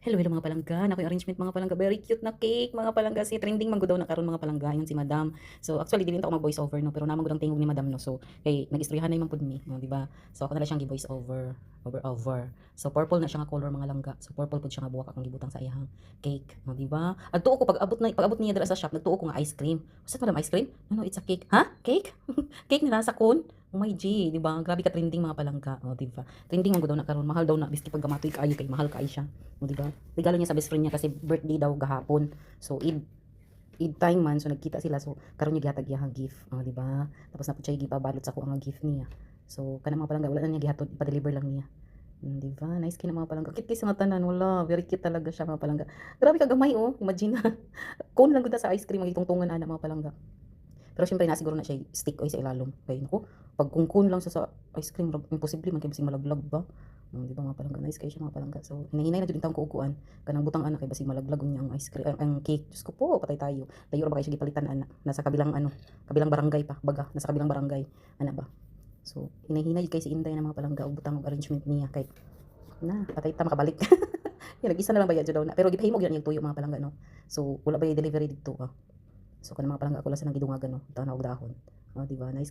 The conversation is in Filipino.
Hello, hello mga palangga. Nakoy arrangement mga palangga. Very cute na cake mga palangga. Si trending man gud daw na karon mga palangga yun si Madam. So actually dili ta ako mag voice over no, pero naman gud ang tingog ni Madam no. So kay nagistoryahan na man pud mi, no, di ba? So ako na lang siyang gi-voice over, over. So purple na siya nga color mga langga. So purple pud siya nga buwak akong gibutang sa iyang cake, no, di ba? Adtuo ko pag abot niya dira sa shop, nagtuo ko nga ice cream. Sa Madam ice cream? No, no, it's a cake. Ha? Cake? Cake na nasa cone? Oh my G, di ba? Grabe ka trending mga palangga, oh, di ba? Trending man gud daw na karon, mahal daw na biski pag gamatoy kaayo kay mahal kaayo siya. O, di ba? Regalo niya sa best friend niya kasi birthday daw gahapon. So, Eid time man, so nagkita sila. So, karon niya gihatag iyang gift, di ba? Tapos na pud siya gipabalot sa ko ang gift niya. So, kana mga palangga wala na niya gihatod, ipa-deliver lang niya. Di ba? Nice kina mga palangga. Cute sa mga tanan, wala. Very cute talaga siya mga palangga. Grabe ka gamay oh. Imagine na. Cone lang gud sa ice cream magitungtungan ana mga palangga. Pero syempre na siguro na siya stick oy sa ilalom. Kay nako, pag kungkun lang sa ice cream, imposible man kay basig malaglag ba. Di ba mga palangga, nice kayo siya mga palangga. So hinahinay na jud taong kuukuan kanang butang anak kay basig malaglag unya ang ice cream, ang cake. Diyos ko po, patay tayo. Dayo ra ba kay siya gipalitan ana. Nasa kabilang kabilang barangay pa, baga, nasa kabilang barangay. Ana ba? So hinahinay kay si Inday na mga palangga og butang og arrangement niya kay na patay ta makabalik. Yan nag-isa na lang bayad jud daw na. Pero gipahimo gyud yung tuyo mga palangga no. So wala ba yung delivery dito. So kanang mga palangga ako lang sa nang gidungagan no. Tanaw og dahon. Oh, di ba? Nice